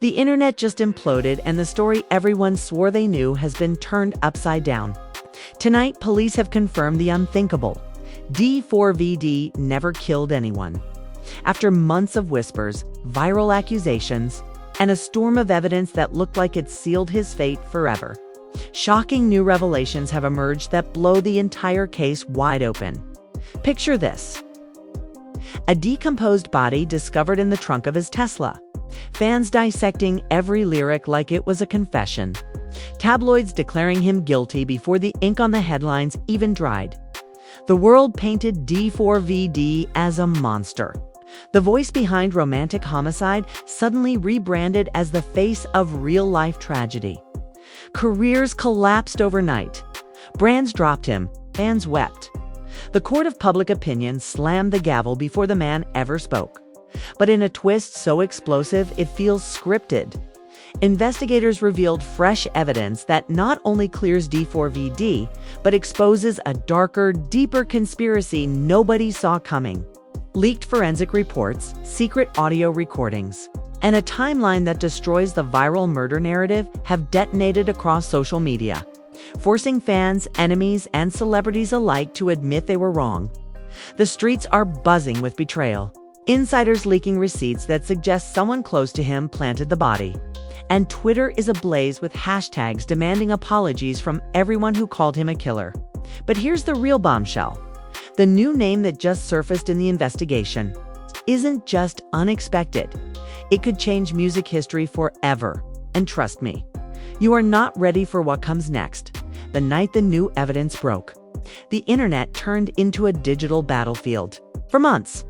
The internet just imploded, and the story everyone swore they knew has been turned upside down. Tonight, police have confirmed the unthinkable. D4VD never killed anyone. After months of whispers, viral accusations, and a storm of evidence that looked like it sealed his fate forever, shocking new revelations have emerged that blow the entire case wide open. Picture this: a decomposed body discovered in the trunk of his Tesla. Fans dissecting every lyric like it was a confession. Tabloids declaring him guilty before the ink on the headlines even dried. The world painted D4VD as a monster. The voice behind romantic homicide suddenly rebranded as the face of real-life tragedy. Careers collapsed overnight. Brands dropped him. Fans wept. The court of public opinion slammed the gavel before the man ever spoke. But in a twist so explosive, it feels scripted. Investigators revealed fresh evidence that not only clears D4VD, but exposes a darker, deeper conspiracy nobody saw coming. Leaked forensic reports, secret audio recordings, and a timeline that destroys the viral murder narrative have detonated across social media, forcing fans, enemies, and celebrities alike to admit they were wrong. The streets are buzzing with betrayal. Insiders leaking receipts that suggest someone close to him planted the body. And Twitter is ablaze with hashtags demanding apologies from everyone who called him a killer. But here's the real bombshell. The new name that just surfaced in the investigation isn't just unexpected. It could change music history forever. And trust me, you are not ready for what comes next. The night the new evidence broke, the internet turned into a digital battlefield. For months,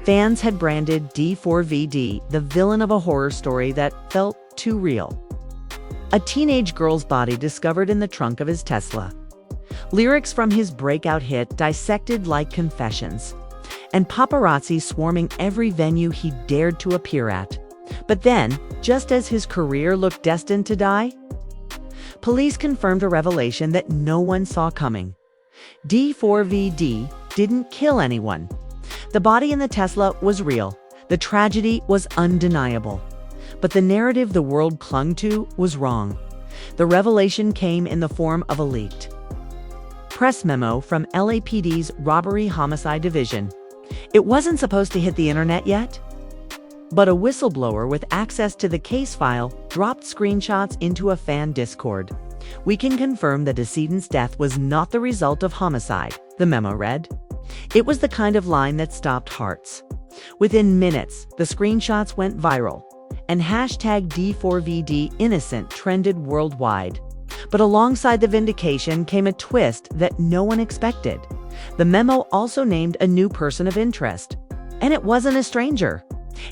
fans had branded D4VD the villain of a horror story that felt too real. A teenage girl's body discovered in the trunk of his Tesla. Lyrics from his breakout hit dissected like confessions. And paparazzi swarming every venue he dared to appear at. But then, just as his career looked destined to die, police confirmed a revelation that no one saw coming. D4VD didn't kill anyone. The body in the Tesla was real. The tragedy was undeniable. But the narrative the world clung to was wrong. The revelation came in the form of a leaked press memo from LAPD's Robbery Homicide Division. It wasn't supposed to hit the internet yet, but a whistleblower with access to the case file dropped screenshots into a fan Discord. We can confirm the decedent's death was not the result of homicide, the memo read. It was the kind of line that stopped hearts. Within minutes, the screenshots went viral, and hashtag D4VD innocent trended worldwide. But alongside the vindication came a twist that no one expected. The memo also named a new person of interest. And it wasn't a stranger.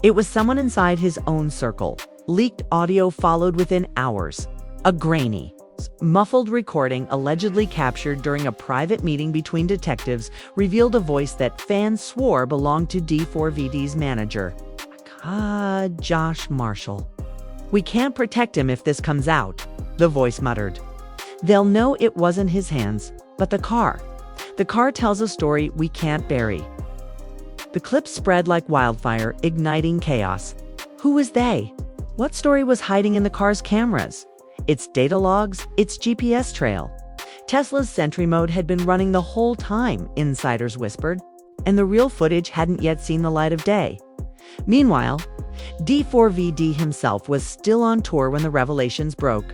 It was someone inside his own circle. Leaked audio followed within hours. A grainy, muffled recording allegedly captured during a private meeting between detectives revealed a voice that fans swore belonged to D4VD's manager, Josh Marshall. "We can't protect him if this comes out," the voice muttered. "They'll know it wasn't his hands, but the car. The car tells a story we can't bury." The clip spread like wildfire, igniting chaos. Who was they? What story was hiding in the car's cameras? Its data logs, its GPS trail. Tesla's Sentry mode had been running the whole time, insiders whispered, and the real footage hadn't yet seen the light of day. Meanwhile, D4VD himself was still on tour when the revelations broke.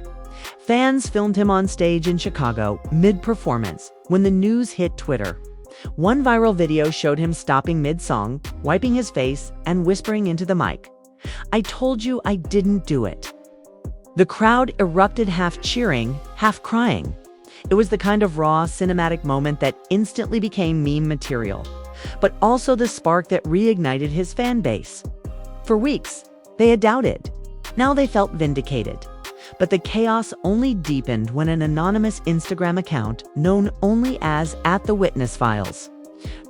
Fans filmed him on stage in Chicago, mid-performance, when the news hit Twitter. One viral video showed him stopping mid-song, wiping his face, and whispering into the mic, "I told you I didn't do it." The crowd erupted, half cheering, half crying. It was the kind of raw, cinematic moment that instantly became meme material, but also the spark that reignited his fan base. For weeks, they had doubted. Now they felt vindicated. But the chaos only deepened when an anonymous Instagram account, known only as @TheWitnessFiles,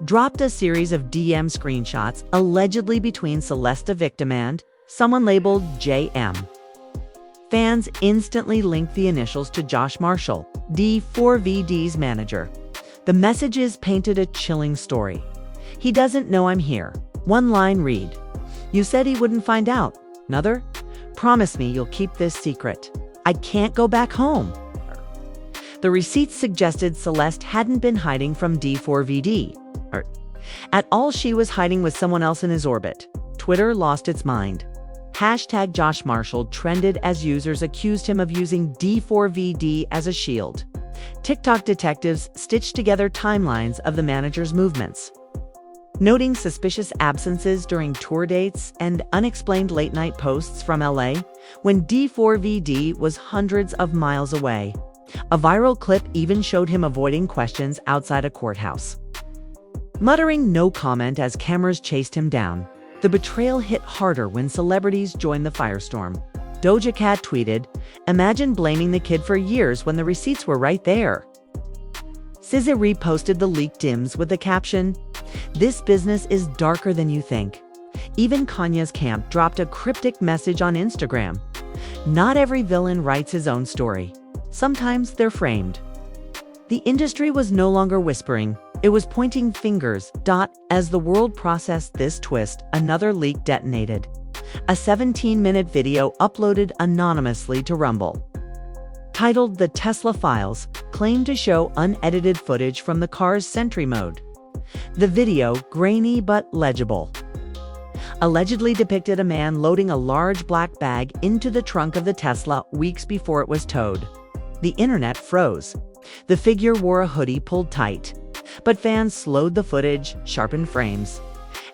dropped a series of DM screenshots allegedly between Celesta Victim and someone labeled JM. Fans instantly linked the initials to Josh Marshall, D4VD's manager. The messages painted a chilling story. "He doesn't know I'm here." One line read, "You said he wouldn't find out." Another, Promise me you'll keep this secret. I can't go back home." The receipts suggested Celeste hadn't been hiding from D4VD. At all, she was hiding with someone else in his orbit. Twitter lost its mind. Hashtag Josh Marshall trended as users accused him of using D4VD as a shield. TikTok detectives stitched together timelines of the manager's movements, noting suspicious absences during tour dates and unexplained late-night posts from LA when D4VD was hundreds of miles away. A viral clip even showed him avoiding questions outside a courthouse, muttering no comment as cameras chased him down. The betrayal hit harder when celebrities joined the firestorm. Doja Cat tweeted, "Imagine blaming the kid for years when the receipts were right there." SZA reposted the leaked DMs with the caption, "This business is darker than you think." Even Kanye's camp dropped a cryptic message on Instagram. Not every villain writes his own story. Sometimes they're framed. The industry was no longer whispering. It was pointing fingers. As the world processed this twist, another leak detonated. A 17-minute video uploaded anonymously to Rumble, titled "The Tesla Files," claimed to show unedited footage from the car's Sentry mode. The video, grainy but legible, allegedly depicted a man loading a large black bag into the trunk of the Tesla weeks before it was towed. The internet froze. The figure wore a hoodie pulled tight, but fans slowed the footage, sharpened frames,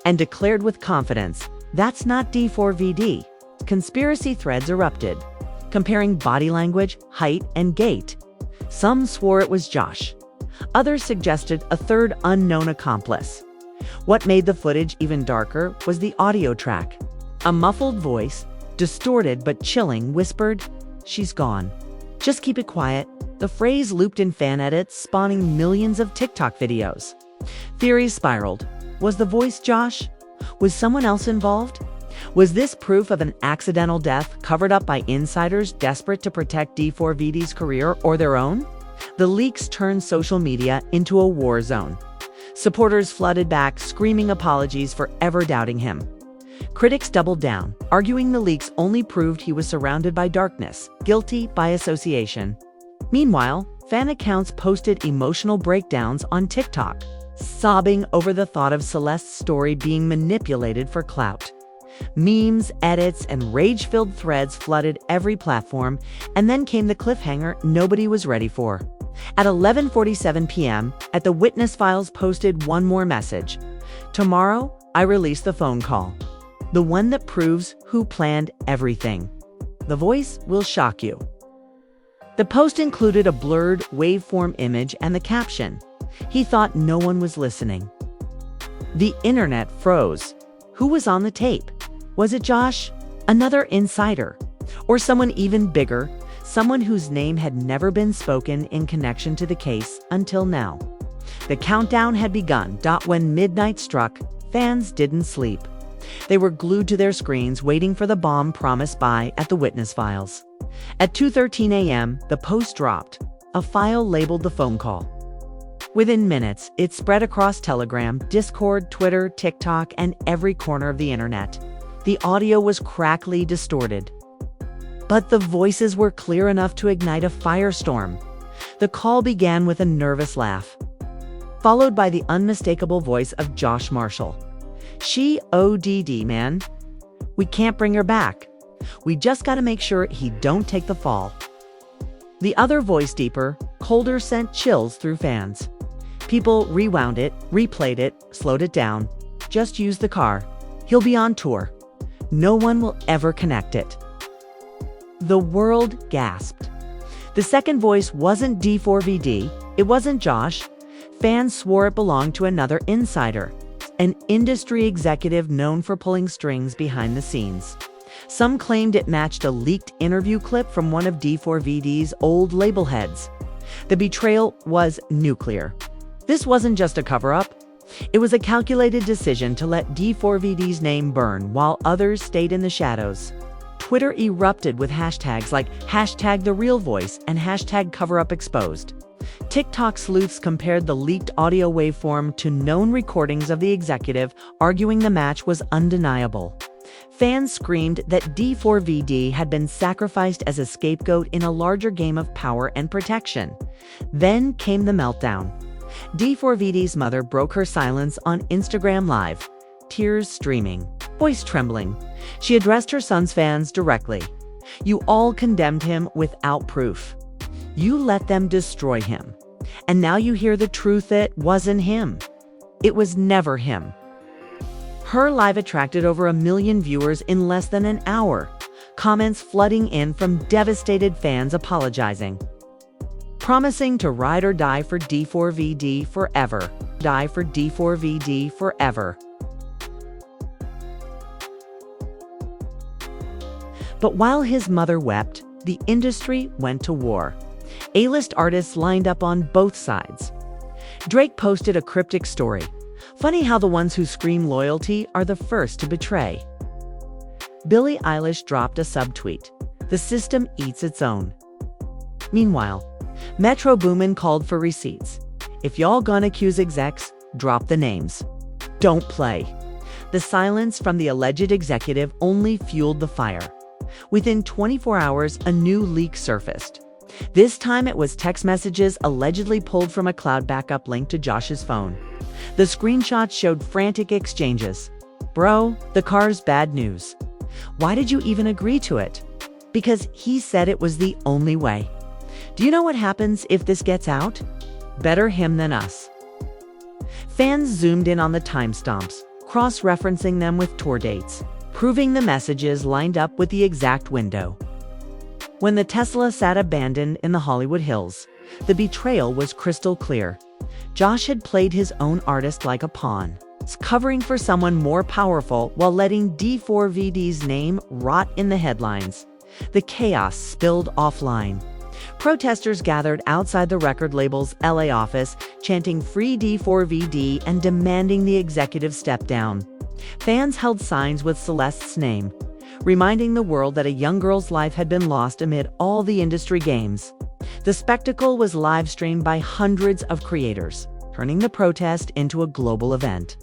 and declared with confidence, "That's not D4VD." Conspiracy threads erupted, comparing body language, height, and gait. Some swore it was Josh. Others suggested a third unknown accomplice. What made the footage even darker was the audio track. A muffled voice, distorted but chilling, whispered, "She's gone. Just keep it quiet." The phrase looped in fan edits, spawning millions of TikTok videos. Theories spiraled. Was the voice Josh? Was someone else involved? Was this proof of an accidental death covered up by insiders desperate to protect D4VD's career or their own? The leaks turned social media into a war zone. Supporters flooded back, screaming apologies for ever doubting him. Critics doubled down, arguing the leaks only proved he was surrounded by darkness, guilty by association. Meanwhile, fan accounts posted emotional breakdowns on TikTok, sobbing over the thought of Celeste's story being manipulated for clout. Memes, edits, and rage-filled threads flooded every platform, and then came the cliffhanger nobody was ready for. At 11:47 p.m., The Witness Files posted one more message. "Tomorrow, I release the phone call. The one that proves who planned everything. The voice will shock you." The post included a blurred waveform image and the caption, "He thought no one was listening." The internet froze. Who was on the tape? Was it Josh? Another insider? Or someone even bigger? Someone whose name had never been spoken in connection to the case until now. The countdown had begun. When midnight struck, fans didn't sleep. They were glued to their screens waiting for the bomb promised by The Witness Files. At 2:13 a.m., the post dropped, a file labeled "the phone call." Within minutes, it spread across Telegram, Discord, Twitter, TikTok, and every corner of the internet. The audio was crackly, distorted, but the voices were clear enough to ignite a firestorm. The call began with a nervous laugh, followed by the unmistakable voice of Josh Marshall. "She ODD, man. We can't bring her back. We just gotta make sure he don't take the fall." The other voice, deeper, colder, sent chills through fans. People rewound it, replayed it, slowed it down. "Just use the car. He'll be on tour. No one will ever connect it." The world gasped. The second voice wasn't D4VD. It wasn't Josh. Fans swore it belonged to another insider, an industry executive known for pulling strings behind the scenes. Some claimed it matched a leaked interview clip from one of D4VD's old label heads. The betrayal was nuclear. This wasn't just a cover-up. It was a calculated decision to let D4VD's name burn while others stayed in the shadows. Twitter erupted with hashtags like #TheRealVoice and #CoverUpExposed. TikTok sleuths compared the leaked audio waveform to known recordings of the executive, arguing the match was undeniable. Fans screamed that D4VD had been sacrificed as a scapegoat in a larger game of power and protection. Then came the meltdown. D4VD's mother broke her silence on Instagram Live, tears streaming, voice trembling. She addressed her son's fans directly. "You all condemned him without proof. You let them destroy him. And now you hear the truth, it wasn't him. It was never him." Her live attracted over 1 million viewers in less than an hour, comments flooding in from devastated fans apologizing, promising to ride or die for D4VD forever. Die for D4VD forever. But while his mother wept, the industry went to war. A-list artists lined up on both sides. Drake posted a cryptic story. Funny how the ones who scream loyalty are the first to betray. Billie Eilish dropped a subtweet. "The system eats its own." Meanwhile, Metro Boomin called for receipts. "If y'all gonna accuse execs, drop the names. Don't play." The silence from the alleged executive only fueled the fire. Within 24 hours, a new leak surfaced. This time it was text messages allegedly pulled from a cloud backup linked to Josh's phone. The screenshots showed frantic exchanges. "Bro, the car's bad news. Why did you even agree to it?" "Because he said it was the only way." "Do you know what happens if this gets out?" "Better him than us." Fans zoomed in on the timestamps, cross-referencing them with tour dates, proving the messages lined up with the exact window. When the Tesla sat abandoned in the Hollywood Hills, the betrayal was crystal clear. Josh had played his own artist like a pawn, covering for someone more powerful while letting D4VD's name rot in the headlines. The chaos spilled offline. Protesters gathered outside the record label's LA office, chanting "Free D4VD" and demanding the executive step down. Fans held signs with Celeste's name, reminding the world that a young girl's life had been lost amid all the industry games. The spectacle was live-streamed by hundreds of creators, turning the protest into a global event.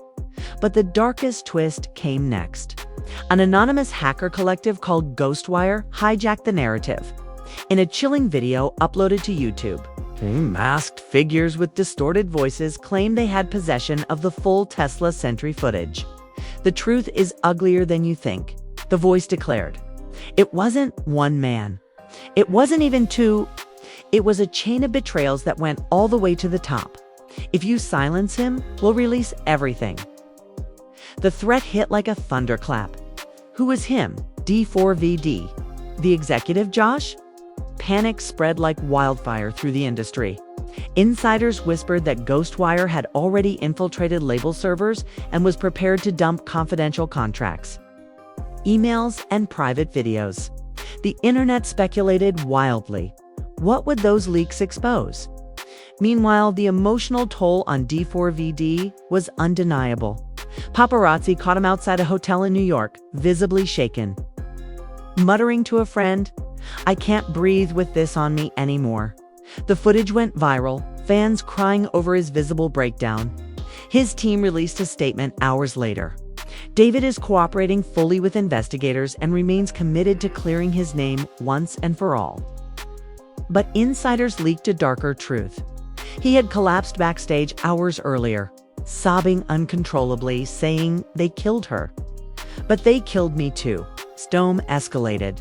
But the darkest twist came next. An anonymous hacker collective called Ghostwire hijacked the narrative. In a chilling video uploaded to YouTube, masked figures with distorted voices claimed they had possession of the full Tesla Sentry footage. "The truth is uglier than you think," the voice declared. It wasn't one man. It wasn't even two. It was a chain of betrayals that went all the way to the top. "If you silence him, we'll release everything." The threat hit like a thunderclap. Who was him? D4VD? The executive Josh? Panic spread like wildfire through the industry. Insiders whispered that Ghostwire had already infiltrated label servers and was prepared to dump confidential contracts, emails, and private videos. The internet speculated wildly. What would those leaks expose? Meanwhile, the emotional toll on D4VD was undeniable. Paparazzi caught him outside a hotel in New York, visibly shaken, muttering to a friend, "I can't breathe with this on me anymore." The footage went viral, fans crying over his visible breakdown. His team released a statement hours later. David is cooperating fully with investigators and remains committed to clearing his name once and for all. But insiders leaked a darker truth. He had collapsed backstage hours earlier, sobbing uncontrollably, saying, "They killed her. But they killed me too." Storm escalated.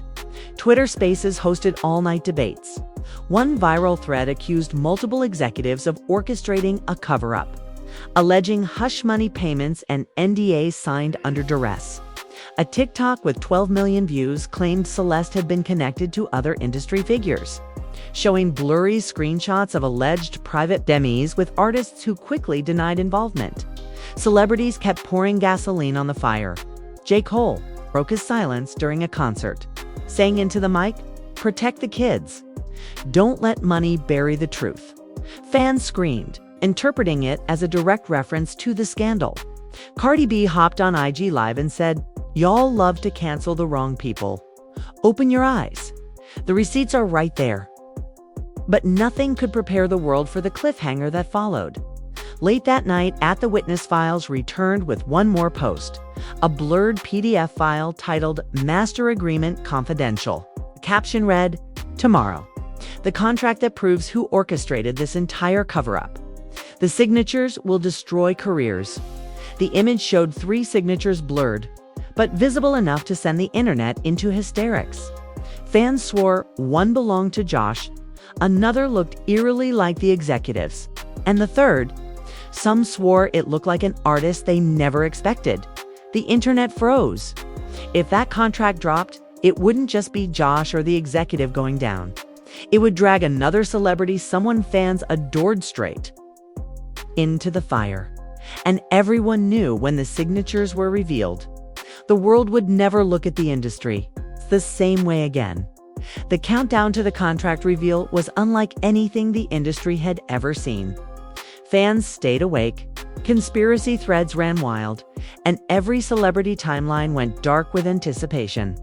Twitter Spaces hosted all-night debates. One viral thread accused multiple executives of orchestrating a cover-up, alleging hush money payments and NDAs signed under duress. A TikTok with 12 million views claimed Celeste had been connected to other industry figures, showing blurry screenshots of alleged private demis with artists who quickly denied involvement. Celebrities kept pouring gasoline on the fire. J. Cole broke his silence during a concert, saying into the mic, "Protect the kids. Don't let money bury the truth." Fans screamed, interpreting it as a direct reference to the scandal. Cardi B hopped on IG Live and said, "Y'all love to cancel the wrong people. Open your eyes. The receipts are right there." But nothing could prepare the world for the cliffhanger that followed. Late that night, At the Witness Files returned with one more post, a blurred PDF file titled Master Agreement Confidential. The caption read, "Tomorrow. The contract that proves who orchestrated this entire cover-up. The signatures will destroy careers." The image showed 3 signatures blurred, but visible enough to send the internet into hysterics. Fans swore one belonged to Josh, another looked eerily like the executives, and the third, some swore it looked like an artist they never expected. The internet froze. If that contract dropped, it wouldn't just be Josh or the executive going down. It would drag another celebrity someone fans adored straight into the fire. And everyone knew when the signatures were revealed, the world would never look at the industry the same way again. The countdown to the contract reveal was unlike anything the industry had ever seen. Fans stayed awake, conspiracy threads ran wild, and every celebrity timeline went dark with anticipation.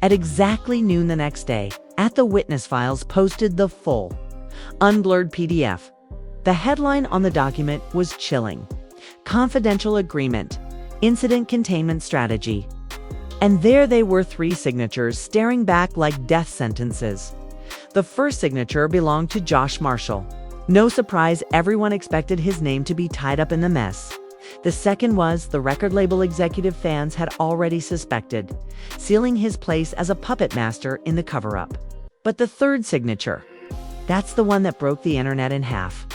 At exactly noon the next day, At the Witness Files posted the full, unblurred PDF. The headline on the document was chilling: Confidential Agreement, Incident Containment Strategy. And there they were, 3 signatures staring back like death sentences. The first signature belonged to Josh Marshall. No surprise, everyone expected his name to be tied up in the mess. The second was the record label executive fans had already suspected, sealing his place as a puppet master in the cover-up. But the third signature, that's the one that broke the internet in half.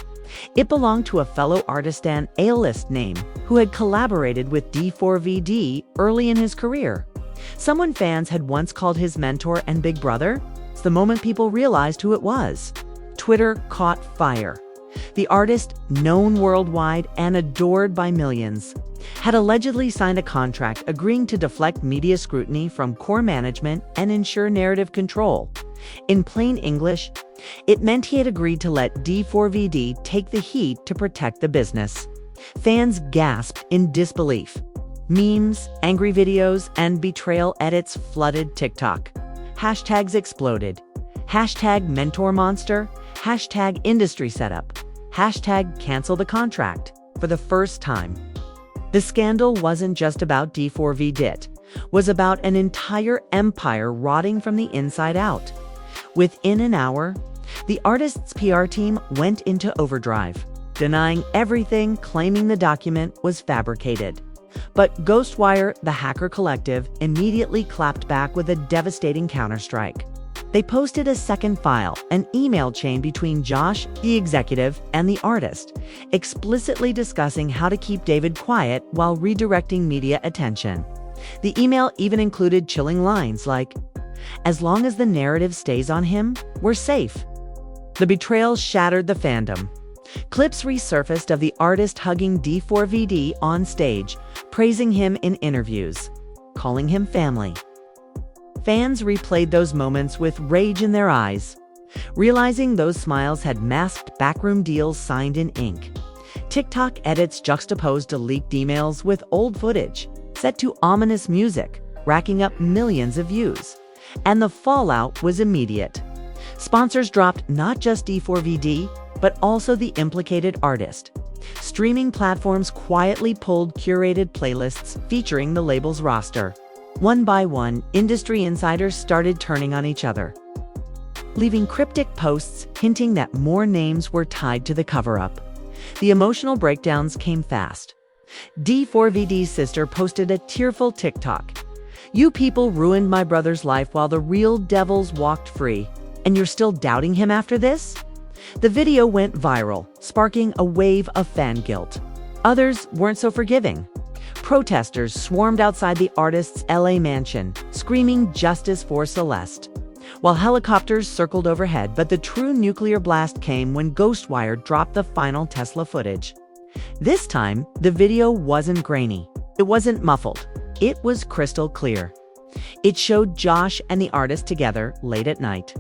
It belonged to a fellow artist and A-list name who had collaborated with D4VD early in his career. Someone fans had once called his mentor and big brother. It's the moment people realized who it was. Twitter caught fire. The artist, known worldwide and adored by millions, had allegedly signed a contract agreeing to deflect media scrutiny from core management and ensure narrative control. In plain English, it meant he had agreed to let D4VD take the heat to protect the business. Fans gasped in disbelief. Memes, angry videos, and betrayal edits flooded TikTok. Hashtags exploded. Hashtag mentor monster. Hashtag industry setup. Hashtag cancel the contract. For the first time, the scandal wasn't just about D4VD. It was about an entire empire rotting from the inside out. Within an hour, the artist's PR team went into overdrive, denying everything, claiming the document was fabricated. But Ghostwire, the hacker collective, immediately clapped back with a devastating counterstrike. They posted a second file, an email chain between Josh, the executive, and the artist, explicitly discussing how to keep David quiet while redirecting media attention. The email even included chilling lines like, "As long as the narrative stays on him, we're safe." The betrayal shattered the fandom. Clips resurfaced of the artist hugging D4VD on stage, praising him in interviews, calling him family. Fans replayed those moments with rage in their eyes, realizing those smiles had masked backroom deals signed in ink. TikTok edits juxtaposed the leaked emails with old footage, set to ominous music, racking up millions of views. And the fallout was immediate. Sponsors dropped not just D4VD, but also the implicated artist. Streaming platforms quietly pulled curated playlists featuring the label's roster. One by one, industry insiders started turning on each other, leaving cryptic posts hinting that more names were tied to the cover-up. The emotional breakdowns came fast. D4VD's sister posted a tearful TikTok. "You people ruined my brother's life while the real devils walked free, and you're still doubting him after this?" The video went viral, sparking a wave of fan guilt. Others weren't so forgiving. Protesters swarmed outside the artist's LA mansion, screaming justice for Celeste, while helicopters circled overhead. But the true nuclear blast came when Ghostwire dropped the final Tesla footage. This time, the video wasn't grainy. It wasn't muffled. It was crystal clear. It showed Josh and the artist together late at night,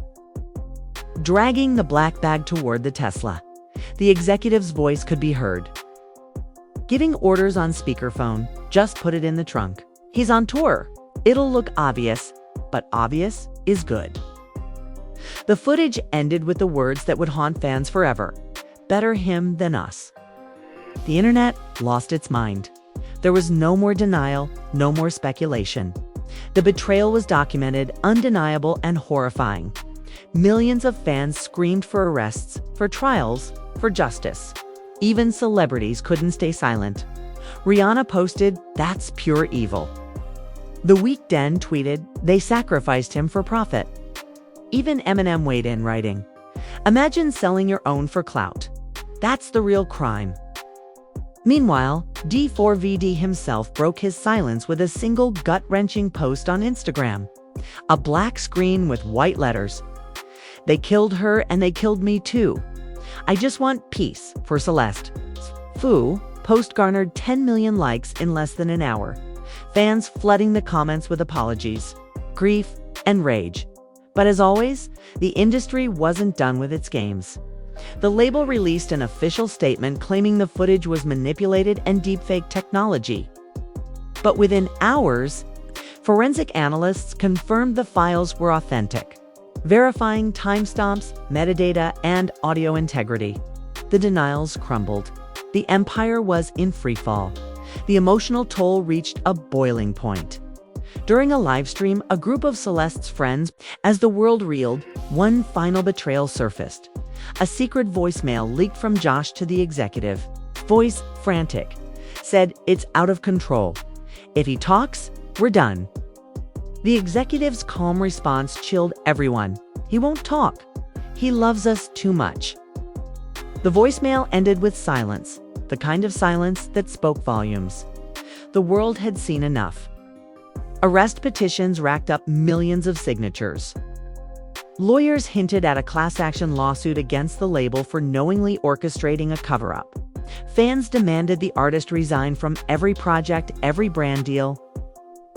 dragging the black bag toward the Tesla. The executive's voice could be heard, giving orders on speakerphone, "Just put it in the trunk. He's on tour. It'll look obvious, but obvious is good." The footage ended with the words that would haunt fans forever: "Better him than us." The internet lost its mind. There was no more denial, no more speculation. The betrayal was documented, undeniable, and horrifying. Millions of fans screamed for arrests, for trials, for justice. Even celebrities couldn't stay silent. Rihanna posted, "That's pure evil." The Weeknd tweeted, "They sacrificed him for profit." Even Eminem weighed in, writing, "Imagine selling your own for clout. That's the real crime." Meanwhile, D4VD himself broke his silence with a single gut-wrenching post on Instagram. A black screen with white letters. "They killed her and they killed me too. I just want peace for Celeste." Foo post garnered 10 million likes in less than an hour. Fans flooding the comments with apologies, grief, and rage. But as always, the industry wasn't done with its games. The label released an official statement claiming the footage was manipulated and deepfake technology. But within hours, forensic analysts confirmed the files were authentic, verifying timestamps, metadata, and audio integrity. The denials crumbled. The empire was in freefall. The emotional toll reached a boiling point. During a live stream, a group of Celeste's friends, as the world reeled, one final betrayal surfaced. A secret voicemail leaked from Josh to the executive. Voice, frantic, said, "It's out of control. If he talks, we're done." The executive's calm response chilled everyone. "He won't talk. He loves us too much." The voicemail ended with silence, the kind of silence that spoke volumes. The world had seen enough. Arrest petitions racked up millions of signatures. Lawyers hinted at a class action lawsuit against the label for knowingly orchestrating a cover-up. Fans demanded the artist resign from every project, every brand deal,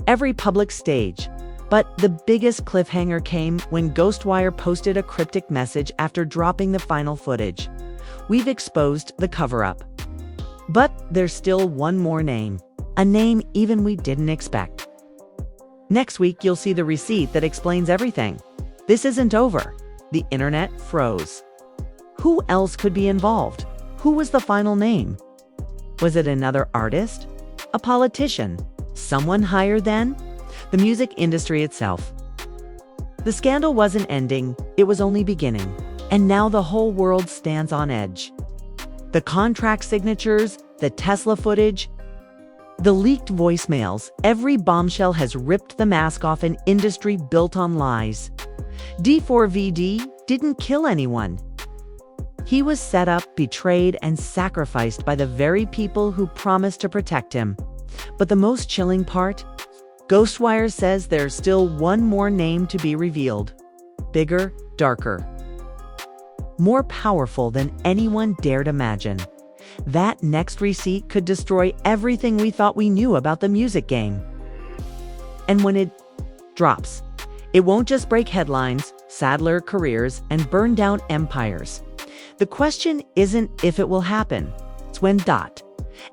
every public stage. But the biggest cliffhanger came when Ghostwire posted a cryptic message after dropping the final footage. "We've exposed the cover-up. But there's still one more name. A name even we didn't expect." Next week, you'll see the receipt that explains everything. This isn't over. The internet froze. Who else could be involved? Who was the final name? Was it another artist? A politician? Someone higher than? The music industry itself. The scandal wasn't ending, it was only beginning. And now the whole world stands on edge. The contract signatures, the Tesla footage, the leaked voicemails, every bombshell has ripped the mask off an industry built on lies. D4VD didn't kill anyone. He was set up, betrayed, and sacrificed by the very people who promised to protect him. But the most chilling part? Ghostwire says there's still one more name to be revealed. Bigger, darker. More powerful than anyone dared imagine. That next receipt could destroy everything we thought we knew about the music game. And when it drops, it won't just break headlines, sadler careers, and burn down empires. The question isn't if it will happen, it's when.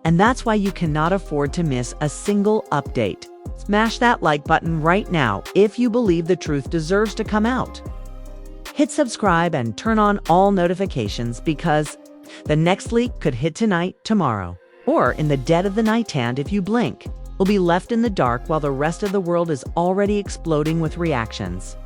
And that's why you cannot afford to miss a single update. Smash that like button right now if you believe the truth deserves to come out. Hit subscribe and turn on all notifications because the next leak could hit tonight, tomorrow, or in the dead of the night, and if you blink, we'll be left in the dark while the rest of the world is already exploding with reactions.